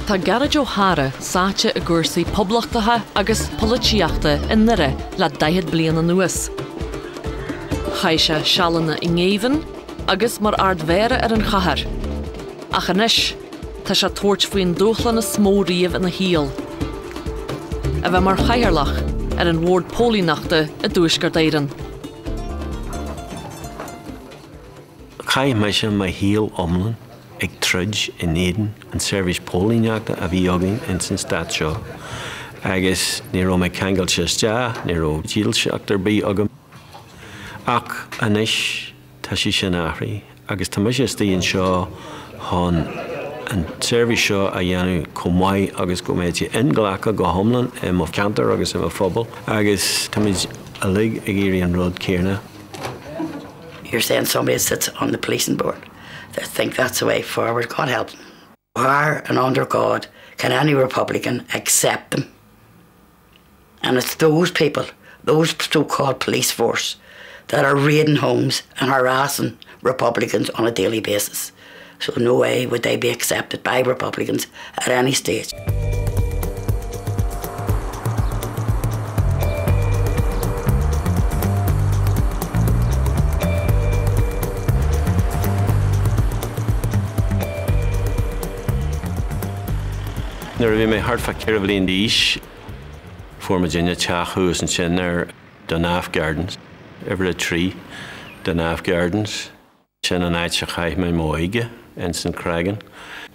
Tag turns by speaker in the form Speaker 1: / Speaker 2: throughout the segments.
Speaker 1: Tá Garage O'Hara sáte a gúrsaí poblachtaithe agus polítíochta in nire le 10 bliana nuas. Chaise sealanna I ngéimhin agus mar ardmhéire ar an chathair. Ach anois, tá sé tuairt faoin dúchlanna smóríomh ina híal. A bheith mar chairlach ar an bhórd pólínachta a dúisgur d'éireann.
Speaker 2: Chai me sin mai híal omlan ag trudge in Éden an service pólíneachta a bhí agin in san stad seo. Agus ní raibh me ceangail sé isteach, ní raibh díal seachtar bí agam. Ach anois tá sí sin áthraí, agus tá mis tíon seo hon an service seo a dhéanú comhaid agus go méid inglacha go thomlan mo cantar agus mo phobal, agus tá mis a lig ag éirí an rud céirne.
Speaker 3: You're saying somebody sits on the policing board that think that's the way forward. God help them. Where and under God can any Republican accept them? And it's those people, those so-called police force, that are raiding homes and harassing Republicans on a daily basis. So no way would they be accepted by Republicans at any stage.
Speaker 2: Nuair a bhí mé thart feadh ceithre bliain d'aois fuair me déine teachús an sin ar Dunaff Gardens, Everett Tree, Dunaff Gardens, sin an áit se chaith mé móige in St. Cragan.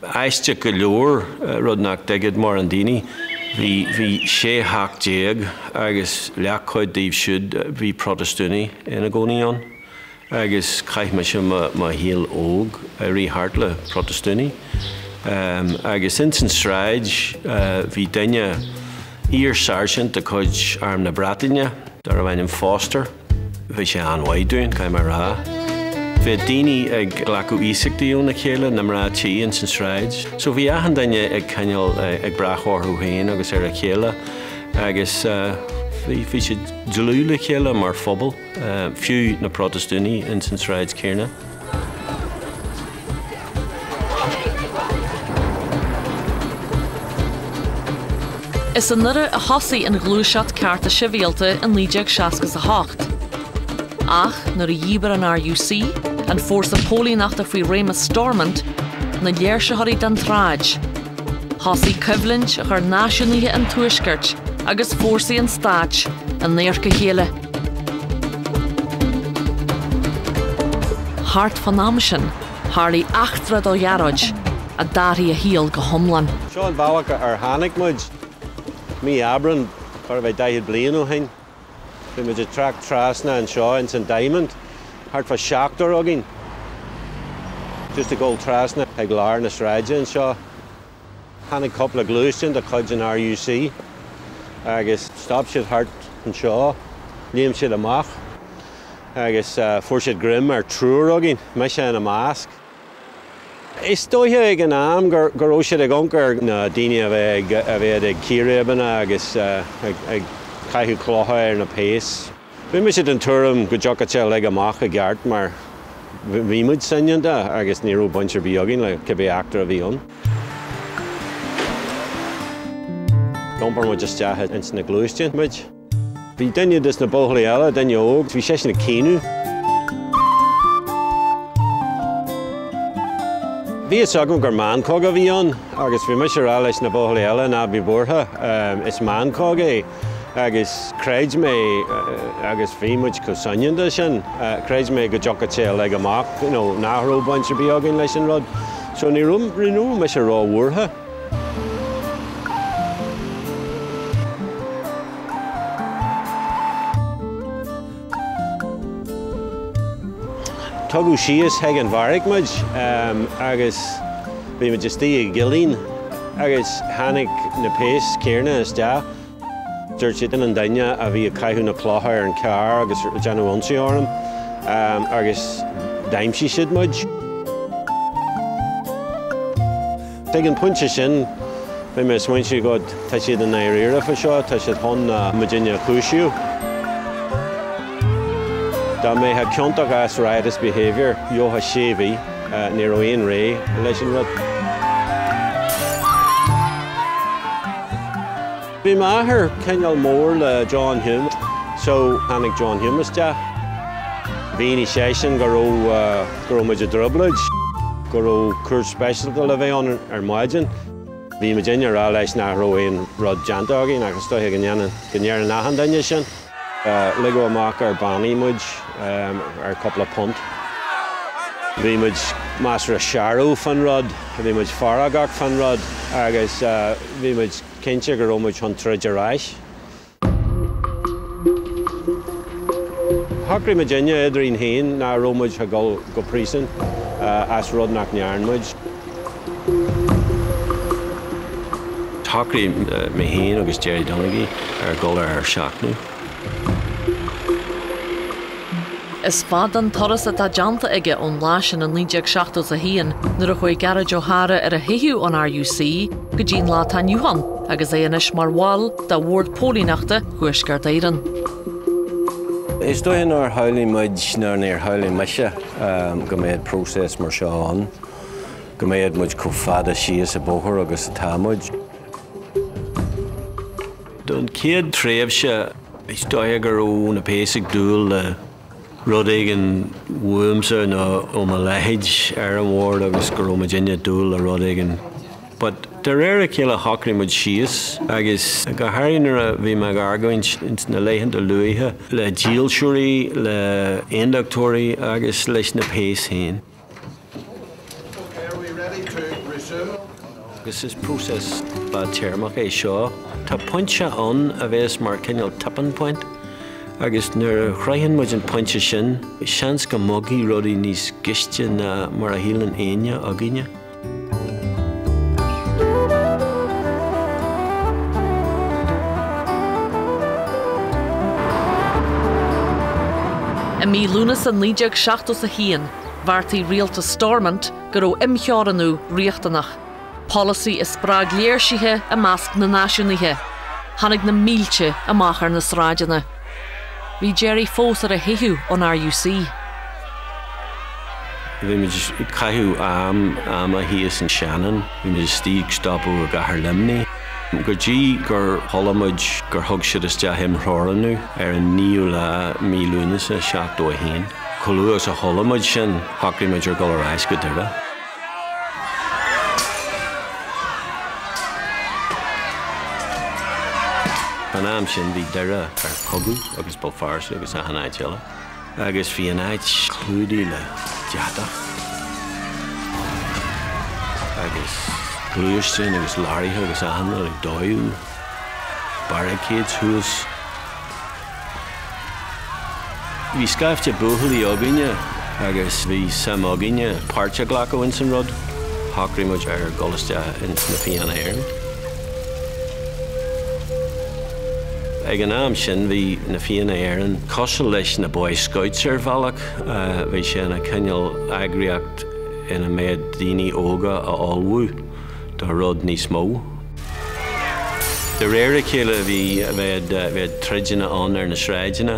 Speaker 2: Aiste go leor rud nach deigid mar an daoine, bhí sé hac déag agus leach chuid daobh siúd bhí protestúnaí ina gcónaíon, agus chaith me sin má híal óg a rí hart le protestúnaí. Agus in St. Straige, bhí daine ír sergeant a chuid arm na bratainne, dar a bhain Foster, bhí sé anhaidúin, cai mar rá. Bhí daoine ag ghlacú ísachtaíú na chéile na mrátí in St. Straige. So bhí ahan daine ag caneal ag brathórthú féin agus ar a chéile, agus bhí sé dlú le chéile mar phobal, fiú na protestúnaí in St. Straige céirne.
Speaker 1: Is an nire a hosaí an glúiseacht carta sibhialta an 1968. Ach, nuair a dhíbar an RUC, an fórsa pólínachta faoi Réma Stormont, na léirsithirí den tráid. Hosaí coimhlint a chur náisiúnaithe an tuaisceart agus fórsaí an stáit an néarcha chéile. Hart fan amsin, tharlaí achtrad ó dhearáid a darí a híal go thomlan.
Speaker 4: Seán bhacha ar tháinig muid. Mi Abran, chur bheith 10 bliain ó hain. Bhí muid a trac trasna an seo in St. Diamond, hart fa seachtar agin. Just a ggóil trasna ag lár na sráide an seo. Tháinig coppla glúisteann de chuid an RUC, agus stop siad hart an seo, líam siad amach, agus fuair siad grim ar trúr agin, me sé an amásc. Is dóithe ag an am gur ó siad ag ioncar na daine a bheith ag círébanna agus ag caithú chlótha ar na péis. Bhí me siad an tuairim go deochate le amach a gceart mar bhí muid sainneanta agus ní raibh baintear bhí agin le cibé achtar a bhí ann. Gompar muid isteach in na glúisteann muid. Bhí daine dus na bóthaí eile, daine óg, bhí sé na cíniú. Bhí is agam gur máncóg a bhí ann, agus bhí mis rá leis na bóthaí eile ná bhí bortha. Is máncóg é, agus creid mé agus bhí muid go sainneanta sin, creid mé go deochate le amach, náthróh baintear bhí agin leis an rud. So ní rinú mis rá bhuatha. Tugadh síos ag an bharraigh muid, agus bhí muid is tí ag gilín, agus tháinig na péis céirne isteach. Dúirt siad in an daine a bhí a caithú na chlótha ar an cearr agus deanú ionsaí orm, agus daimsí siad muid. Ag an puinte sin, bhí me smaointe go tá siad an éiríire fa seo, tá siad hon Virginia chúisiú. Da mé ha ceontach as riotous behaviour, Joha Shavy, ní raibh aon ré leis an rud. Bhí maithair cineál mór le John Hume, so tháinig John Hume isteach. Bhí ní sé sin go raibh muid a droblaid, go raibh cúr speisialta le bheith ar maidin. Bhí muid inne rá leis nach raibh aon rud deanta againn agus dóthaigh gnéar nachan daine sin. Le go amach ar bannaí muid ar coppla punt. Bhí muid measar a searú fan rud, bhí muid faragach fan rud, agus bhí muid cinnte go raibh muid chun troid ar rais. Thacraí muid inne idirín hain ná raibh muid go príosan as rud nach nearan muid.
Speaker 2: Thacraí mé hain agus Jerry Donaghy ar golar ar seachnú.
Speaker 1: Is fad an toras atá deanta aige ón láisin an 1970 a híon nuair a chuig Garage O'Hara ar a hiú an RUC go dtín lá tá Newhan agus é inis mar bháil dá Ward Pólíneachta Ghuaisceart Éireann.
Speaker 2: Is dóigh ar hailí muid nar níor hailí meise go méad prósés mar seo an, go méad muid có fada síos a bóthar agus a támuid. Don céad tréimhse is dóigh gur ó na péasach dúil le rud éigean bhuaimse nó ó mo leithéid ar an mhór agus gur ó muid inne dúil a rud éigean. But de réir a céile thacraí muid síos agus go háirínar a bhí me argaint na léithananta luaithe le díalsúirí, le indoctóirí agus leis na péas hain.
Speaker 5: Okay, are we ready to resume?
Speaker 2: Agus is prósés ba téarmach é seo. Tá pointse an a bheits mar cineál tapan point. Agus nuair a chraithann muid an pointse sin, seans go mogaí rudaí níos giste na mar a hílann aine againe.
Speaker 1: I mí lúnas an 1970 a híon, bhartaí rialta Stormont go raibh imchearanú riachtanach. Policy is sprág léirsithe a measc na náisiúnaithe. Tháinig na mílte amach ar na sráideanna. Bhí Jerry fós ar a hiú an RUC.
Speaker 2: Bhí muid caiithú am a híos an Shannon, bhí muid stíg stopú a gahar limní. Gur dí gur tholamid gur thug siad isteach imthóranú ar an 9 mílúnas a 7 hain. Colúas a tholamid sin thacraí muid ar golar ais go dtíre. An am sin bhí deire ar cogu agus bolfáirse agus a hanaid eile. Agus bhí an áid clúdaí le deadach. Agus glúiste agus láirithe agus a hana ag dóú. Barricades thuas. Bhí scaifte buachailí againe agus bhí sam againe páirte ghlacha in san rud. Thacraí muid ar golaiste in na Fianna Éireann. Ag an am sin bhí na Fianna Éireann cosisiil leis na Boy Scouts ar bhealach, bhí sé na cineál eagraíocht ina méid daoine óga a olbhú do rud níos mó. De réir a chéile bhí bheith treideanna an ar na sráideanna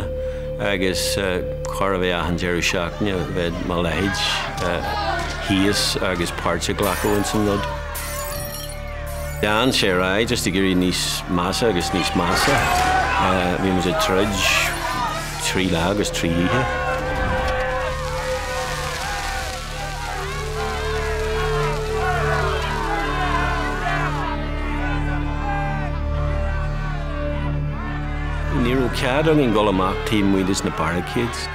Speaker 2: agus chur a bheith an dearú seachne bheith má leithéid híos agus páirte ghlacha in san rud. Dean sé rá just i ggurí níos massa agus níos massa. Bhí muid a treid 3 lá agus 3 ihe. Ní raibh cead an gol amach taobh muidas na barricades.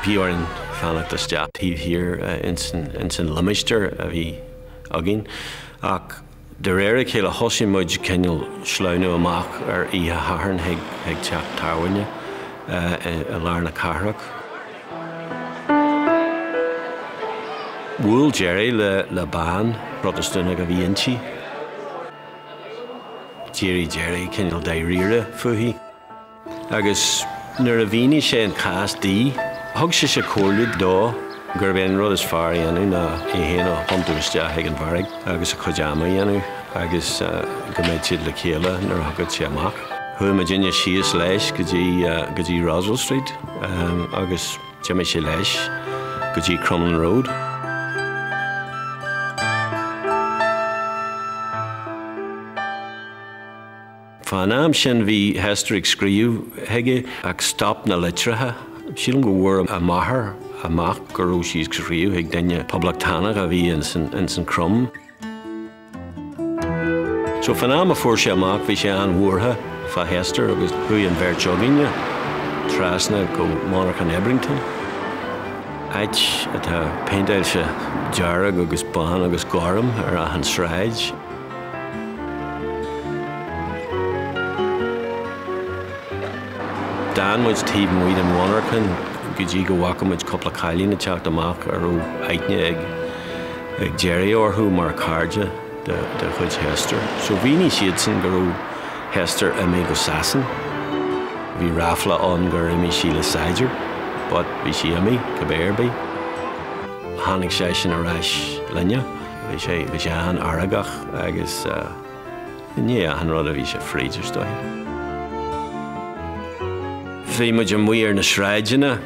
Speaker 2: Bhí an fanachtas deach taobh hir in san Limister a bhí agin. Ach de réir a chéile thosaigh muid cineál sleanú amach ar ihe hathairn ag teach táhaine a lár na carthraach. Bhfuil Jerry le bán protestúna go bhí intí. Jerry cineál daoríre fuhí. Agus nuair a bhíní sé an casdaí, thug sé comhlaí dó gur bhéon rud is fearr dhéanú ná i héanú hontuaisteach ag an bharraig agus a chuideama dhéanú agus go méid siad le chéile nuair thugad sé amach. Thua muid inne síos leis go dtí Roswell Street agus deimid sé leis go dtí Crumlin Road. Fanam sin bhí Hester ag scríú heige ag stop na litrathe. Sílim go bhfuair a maithair amach gur raibh sí ag scríú ag daine poblachtanach a bhí in san crum. So fanam a fuair sé amach bhí sé an bhuairtha fa Hester agus hui an bheirt joginne trasna go Monarch an Ebrington. Ait atá peindéil se dearag agus bán agus garam ar a an sráid. Dan was tíb muid an Monarchan go dtí go bhaca muid coppla cailín na teacht amach ar ó aithne ag Jerry orthú mar cardide de chuid Hester. So bhí ní siad san go raibh Hester imi go sasan. Bhí rafla an gur imi sí le Saidir, but bhí sí imi go béirbí. Tháinig sé sin a ráis linne. Bhí sé an aragach agus ní an rud a bhí sé fríidir stoithe. Bhí muid an muir na sráidina.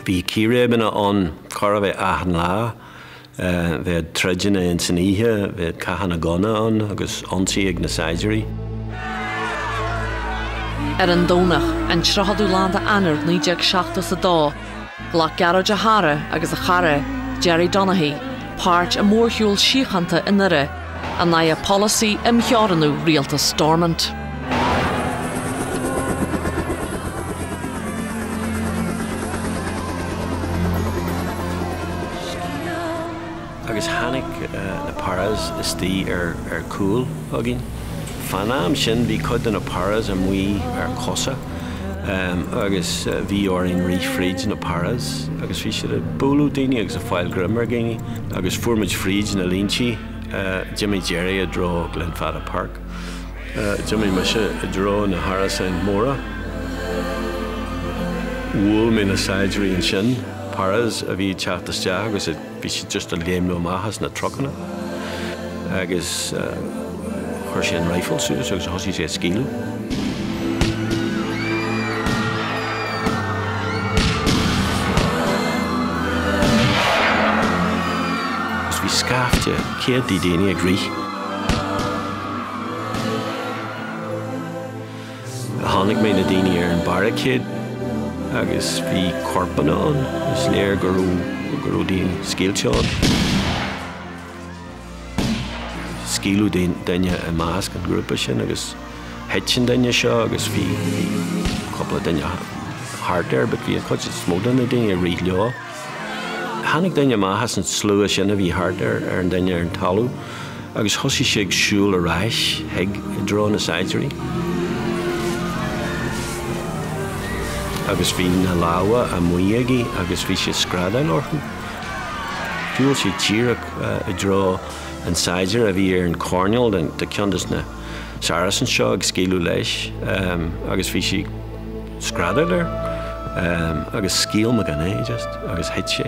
Speaker 2: Bhí círébanna an cara bheith ahan lá. Bheith treidina in san ihe, bheith cahan a gona an agus ansaí ag na Saidirí.
Speaker 1: Ar an dónach an trahadú lánda anar 1972, ghlach garad a hara agus a chara Jerry Donaghy, páirt a mórthúil síochananta in nire, a naya policy imchearanú rialta Stormont.
Speaker 2: Agus hánig na paras is tí ar cúil agin. Fanam sin bhí cud na paras am mui ar cosa. Agus bhí orin rí fríd na paras. Agus bhí siad a búlú daine agus a fáil grimmer géine. Agus fuairmuid fríd na línti. Jimmy Jerry a dro Glenfada Park. Jimmy Misha a dro na Harasain Mora. Wool me na Saidirí an sin. Paras a bhí teachtas teach agus bhí si just a léim nó maithas na trochanna. Agus chuir sé an rifle suas agus hosí sé scíú. Agus bhí scafte céad í daine ag rích. Tháinig mé na daine ar an barricade agus bhí corpan an, is léir gur raibh daoine scéalteáin. Scílú daine a másc an grúpa sin agus heitin daine seo agus bhí coppla daine hart ar, but bhí an chuid smóda na daine a rí leo. Tháinig daine maithas an slua sin a bhí hart ar an daine ar an talú, agus thosaí sé ag siúil a ráis ag i dro na Saidirí. Agus bhí na láha a muíagaí agus bhí sé scradail orthu. Dúil sé tíreach i dro an Saidir a bhí ar an Cornwall de ceantas na Saracen seo ag scílú leis, agus bhí sé scradail agus scíal me gan é just agus heit sé.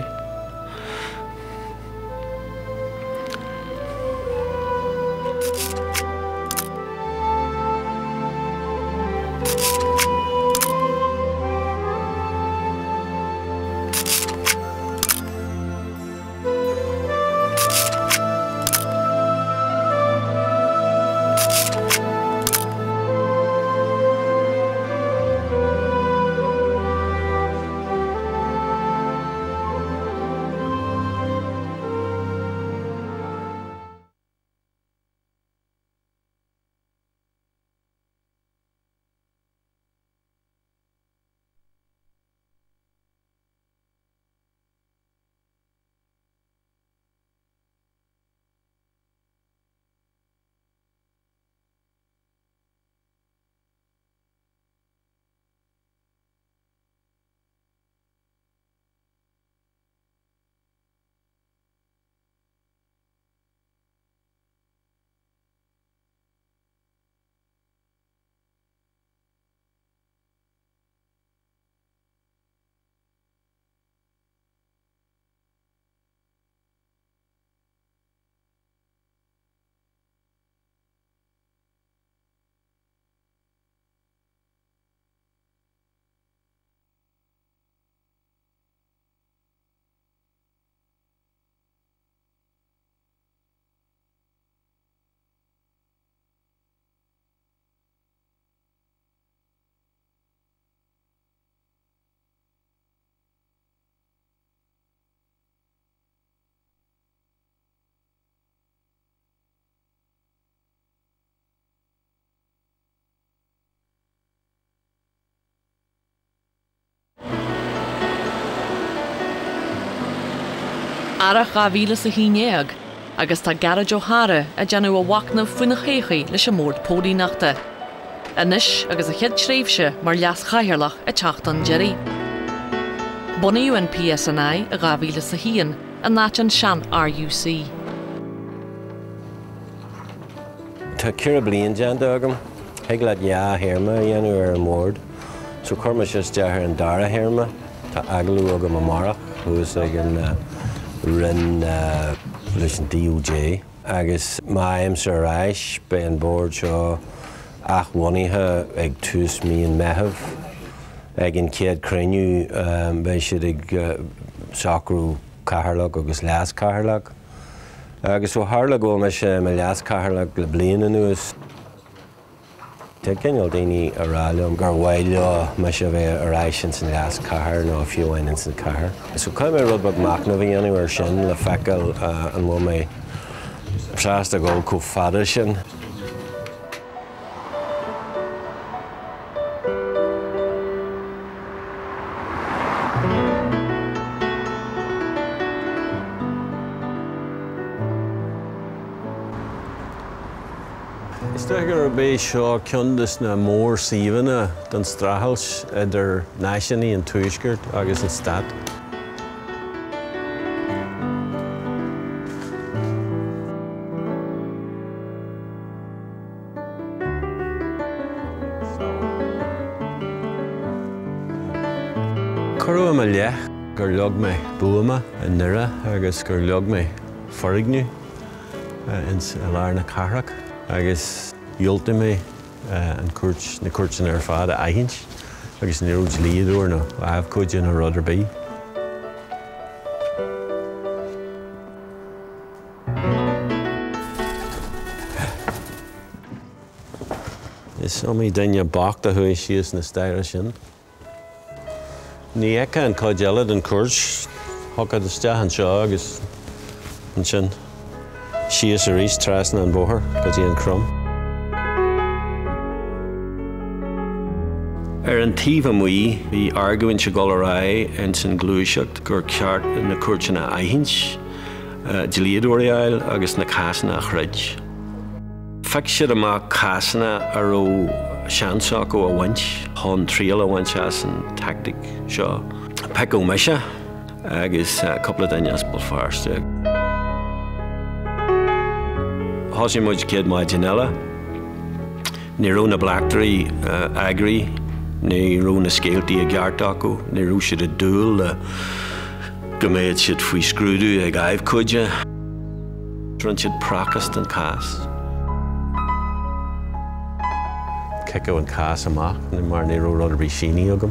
Speaker 1: Ara Ghavíle sa hínéag, agus tá garage O'Hara a deanú a wacnamh faoina chéchaí leis an mórt pódí nachta. Anis agus a chead tréimhse mar leas chaithirlach a teachtan Jerry. Bunaíú an PSNI a Ghavíle sa hían a náit an sean RUC.
Speaker 4: Tá cura bliain dean agam, ag le hearma dhéanú ar an mór. So chuirme is deathar an dara hearma, tá agalú agam amara, agus ag an rinn leis an DOJ. Agus maim sa ráis be an bord seo ach bhainithe ag 2 million methab. Ag an céad cruinniú be siad ag sacrú catharlach agus leas catharlach. Agus ó tharla go me sé me leas catharlach le bliana nuas. Tá ceanneal daoine aráilm gur bhhaile me sé bheith aráis san leas cathair nó fiúhain san cathair. So chuim mé rud bag macna bhí anú ar sin le feiceáil an bhfuil mé trásta go có fada sin. Stegar bé seo ceandas na mór síomhanna don strathailt idir náisiúnaí an Tuaisceart agus an stad. Curú am a leach gur leag mé buama an nura agus gur leag mé forigniú in lár na carach. Agus dheolta mé na cuirtin ar fad a aithint, agus ní rúd líadúir nó ahcúide na rudidir bí. Is omí daine bach a thuí sios na staire sin. Ní eice an cóidealad an cuirt, thugad isteach an seo agus an sin. Sios a rís trasna an bóthar, go dtí an crum.
Speaker 2: Ar an tíomh amuí, bhí argúin se go rá an san glúiseacht gur ceart na cuirtin a aithint, de líadúirí agus na cásanna a chruid. Feic siad amach cásanna ar ó seansáach ó a bhaint, hon tríal a bhaint as an tactic seo. Peic ó meise agus coppla daine as bol fearste. Hosin muid céad mai Janella, ní rú na Blacktree agri, ní rú na scéaltaí a gheart acu, ní rú siad a dúil go méid siad faoi scrúdú ag aibhcúide, run siad pracast an cás.
Speaker 4: Ceiceadh an cás amach, mar ní rú rud a bhí síní agam.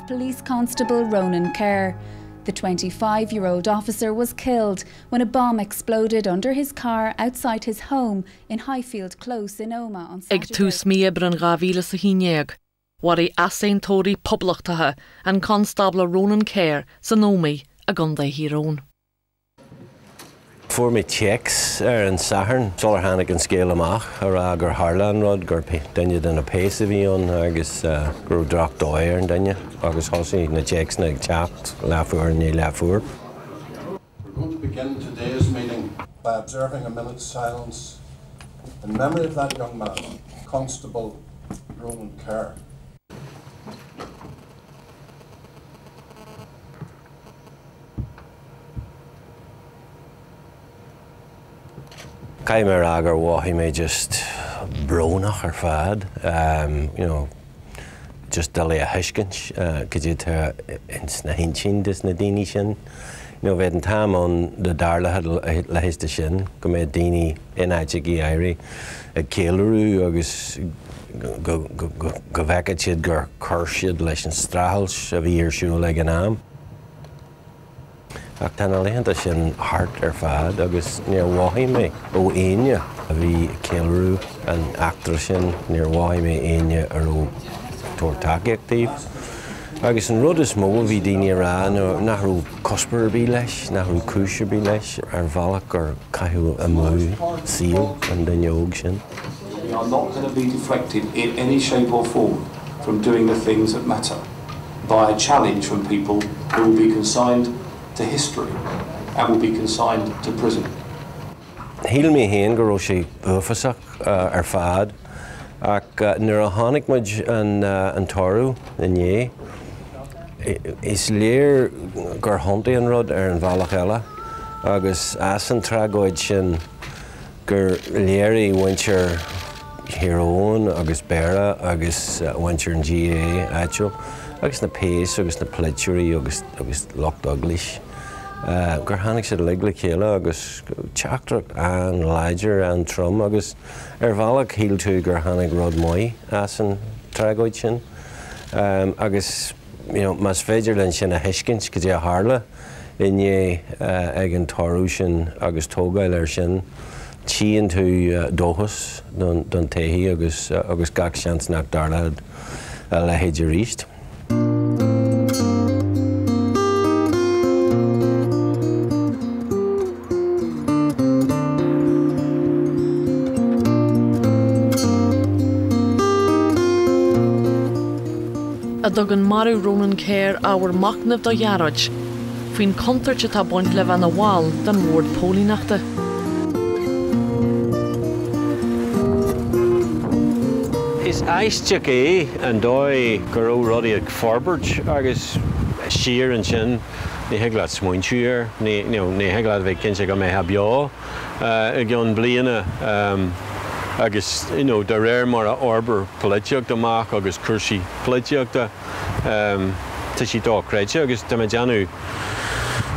Speaker 6: Police Constable Ronan Kerr. The 25-year-old officer was killed when a bomb exploded under his car outside his home in Highfield Close in Omagh on Saturday.
Speaker 1: Ag tús míobar an Ghavíle sa hínéag, warí asaintóirí poblachtatha an Constable Ronan Kerr sa nómaí a gunda hírón.
Speaker 4: For me checks an Saturn, solar hannig an scéal amach ar gur Harlan rod gur daine den a péis a bhíon agus gur drach dóir an daine agus hosaí na checks na ag teacht lefuair ní lefuair.
Speaker 5: We're going to begin today's meeting by observing a minute's silence in memory of that young man, Constable Ronan Kerr.
Speaker 4: Caiimar agur bhhaithí mé just brónach ar fad, just dalí a thuiscint, go dtí tá ins na hinsin dis na daoine sin. Bheith an táim an de darlathe le héiste sin, go méid daoine inaitigh í éirí ag céilearú agus go bhheicead siad gur chuir siad leis an strathailt a bhí ar siúil ag an am. Ach tána léanta sin hart ar fad agus níor bhhaithí mé ó aine a bhí céilearú an actar sin níor bhhaithí mé aine ar ó tuairtaíochtaíh Agus an rud is mó bhí daoine rá nachrú cosper bí leis, nachrú cúise bí leis bhealach ar caiú a mú síl an den óg sin.
Speaker 7: We are not going to be deflected in any shape or form from doing the things that matter by a challenge from people who will be consigned to history and will be consigned to prison.
Speaker 4: Híl mé héan go raibh sé uafasach ar fad ach nuair a tháinig muid an tarú inné. Is léir gur hontaí an rud ar an bhealach eile agus as an trágóid sin gur léirí bhaintear Hiróin agus Béra agus bhaintear an GA áitiúil agus na Pace agus na Pleitúirí agus Loch Douglas. Gur tháinig siad le chéile agus teachtarach an Leidir an Trum agus ar bhealach híl tú gur tháinig rud muí as an trágóid sin agus mas féidir len sin a heiscint go dtí a Harla inné ag an tarú sin agus tógáil ar sin tíonn tú dóchas don taithí agus gach seans nach darlad le héidir ríist.
Speaker 1: A dogan marú Ronan Care áwer macnamh do dhearad, faoin contairt atá baint le bhean a bháil den Ward Pólínachta.
Speaker 4: Is aisteach é an dóid gur ó rudaí ag forbairt agus siar an sin ní heaglaid smaointúir, ní heaglaid bheith cinse go mé ha beá i gceann bliana agus de réir mar a orbar politeachta amach agus cursaí politeachta tá sí dá creide agus tá deanú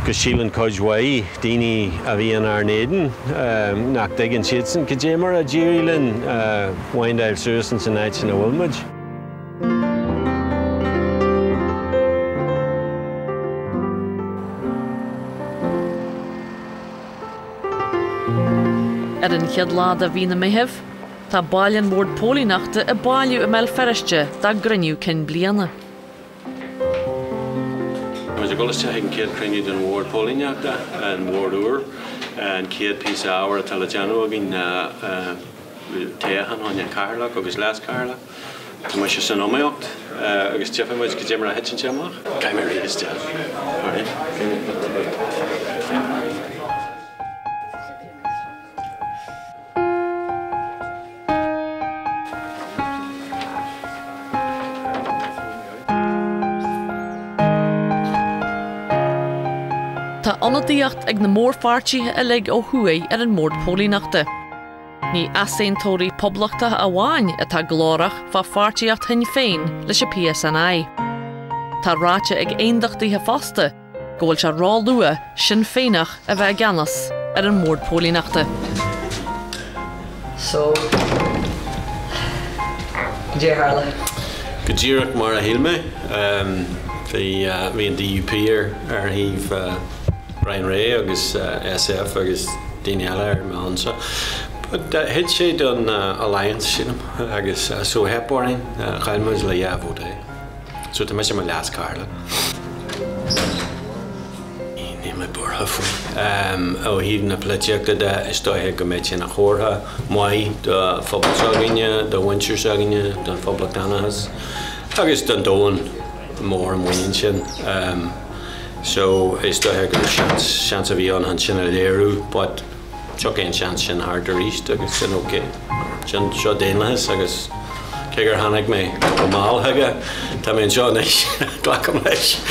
Speaker 4: go sílan coidhhaí daoine a bhí an Arnéaden nach dagan siad san go dé mar a ddíirílann Waindail Susan san áit sin a bhfuilmuid.
Speaker 1: Ar an cheadlád a bhí na méitheh, tá bailíon Ward Pólínachta a bailú a mbeil feriste dá griniú cin bliana.
Speaker 2: Mas a golas ag an céad criniú den Ward Pólínachta an Ward Úr an céad pís áhar a tal deanú a gin téachan háin Carlach agus leas Carlach. Tá mu se san óméocht agus tefamuid go dé mar a hetin teamach. Cai mé rias te.
Speaker 1: Tá anadíocht ag na mórfáirtíthe a lig ó thuaidh ar an Ward Pólínachta. Ní asaontóirí poblachta a bháin atá glórach fá fáirtíocht hain féin leis a PSNI. Tá ráite ag aondachtaithe fásta go bhfuil se rá lua sin féinach a bheith ganas ar an Ward Pólínachta.
Speaker 3: So, dear Harla.
Speaker 2: Go ddíireach mar a hilme, bhí an DUP ar híh Ryan Ray agus SF agus daoine eile ar meánsa. But hit sé don alliance sinam agus so hepáin chailmuid le dheabhú é. So tá me sé mar leas Carla. Ní me bortha faoi. Ó híomh na pleiteachta de istóithe go méid sin na chóirtha mai do phobal seágaine, do winter seágaine, don phobal tanahas agus don dóin mór an mhainn sin. So istóithe go seans a bhí an sin a léirú, but Chuck ein chance sin hard to reach agus sin okay. Sin seo déanlas agus cé gur tháinig mé go máil aige tá mbeidh seo níos ghlacham leis.